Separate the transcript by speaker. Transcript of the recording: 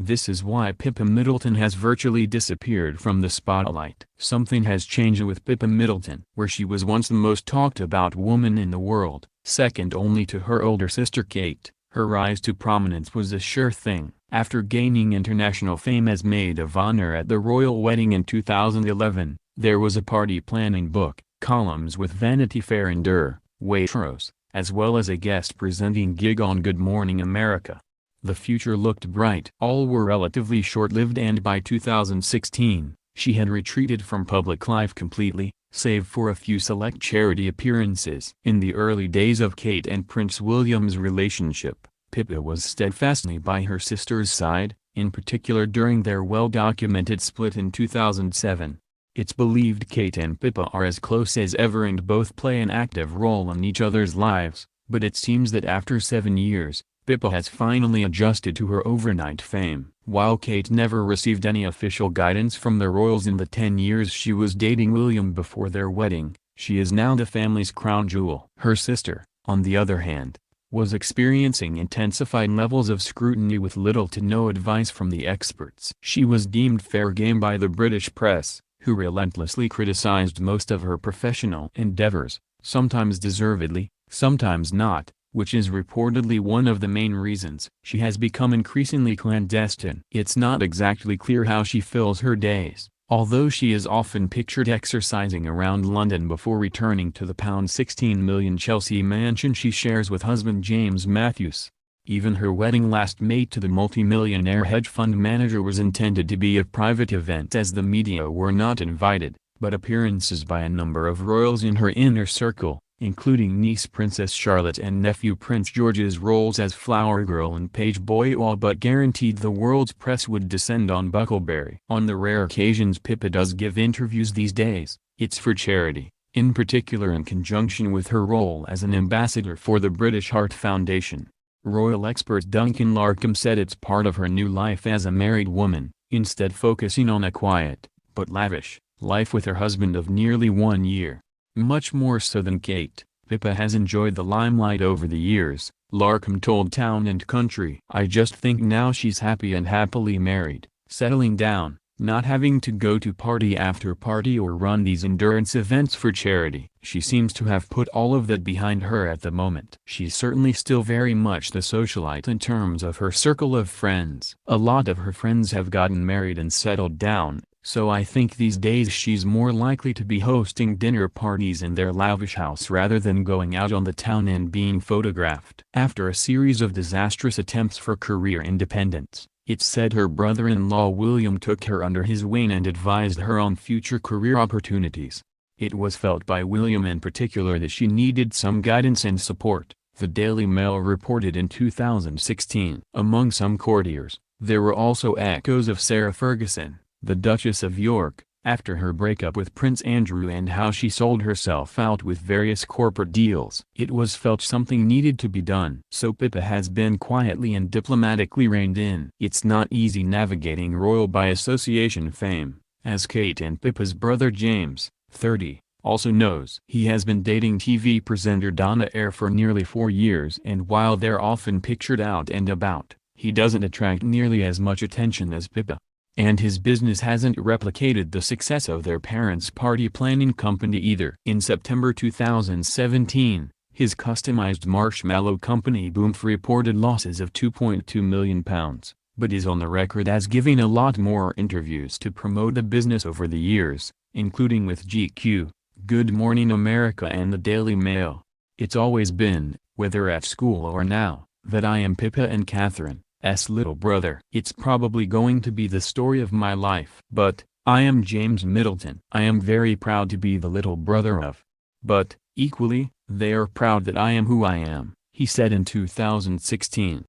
Speaker 1: This is why Pippa Middleton has virtually disappeared from the spotlight. Something has changed with Pippa Middleton. Where she was once the most talked about woman in the world, second only to her older sister Kate, her rise to prominence was a sure thing. After gaining international fame as maid of honor at the royal wedding in 2011, there was a party planning book, columns with Vanity Fair and Waitrose, as well as a guest presenting gig on Good Morning America. The future looked bright. All were relatively short-lived, and by 2016, she had retreated from public life completely, save for a few select charity appearances. In the early days of Kate and Prince William's relationship, Pippa was steadfastly by her sister's side, in particular during their well-documented split in 2007. It's believed Kate and Pippa are as close as ever and both play an active role in each other's lives, but it seems that after 7 years, Pippa has finally adjusted to her overnight fame. While Kate never received any official guidance from the royals in the 10 years she was dating William before their wedding, she is now the family's crown jewel. Her sister, on the other hand, was experiencing intensified levels of scrutiny with little to no advice from the experts. She was deemed fair game by the British press, who relentlessly criticized most of her professional endeavors, sometimes deservedly, sometimes not, which is reportedly one of the main reasons she has become increasingly clandestine. It's not exactly clear how she fills her days, although she is often pictured exercising around London before returning to the £16 million Chelsea mansion she shares with husband James Matthews. Even her wedding last May to the multi-millionaire hedge fund manager was intended to be a private event as the media were not invited, but appearances by a number of royals in her inner circle, including niece Princess Charlotte and nephew Prince George's roles as flower girl and page boy, all but guaranteed the world's press would descend on Bucklebury. On the rare occasions Pippa does give interviews these days, it's for charity, in particular in conjunction with her role as an ambassador for the British Heart Foundation. Royal expert Duncan Larcombe said it's part of her new life as a married woman, instead focusing on a quiet, but lavish, life with her husband of nearly 1 year. Much more so than Kate, Pippa has enjoyed the limelight over the years, Larcombe told Town and Country. I just think now she's happy and happily married, settling down, not having to go to party after party or run these endurance events for charity. She seems to have put all of that behind her at the moment. She's certainly still very much the socialite in terms of her circle of friends. A lot of her friends have gotten married and settled down, so I think these days she's more likely to be hosting dinner parties in their lavish house rather than going out on the town and being photographed. After a series of disastrous attempts for career independence, it's said her brother-in-law William took her under his wing and advised her on future career opportunities. It was felt by William in particular that she needed some guidance and support, the Daily Mail reported in 2016. Among some courtiers, there were also echoes of Sarah Ferguson, the Duchess of York, after her breakup with Prince Andrew and how she sold herself out with various corporate deals. It was felt something needed to be done. So Pippa has been quietly and diplomatically reined in. It's not easy navigating royal by association fame, as Kate and Pippa's brother James, 30, also knows. He has been dating TV presenter Donna Eyre for nearly 4 years, and while they're often pictured out and about, he doesn't attract nearly as much attention as Pippa. And his business hasn't replicated the success of their parents' party planning company either. In September 2017, his customized marshmallow company boomed for reported losses of £2.2 million, but is on the record as giving a lot more interviews to promote the business over the years, including with GQ, Good Morning America and the Daily Mail. It's always been, whether at school or now, that I am Pippa and Catherine's little brother. It's probably going to be the story of my life. But, I am James Middleton. I am very proud to be the little brother of. But, equally, they are proud that I am who I am, he said in 2016.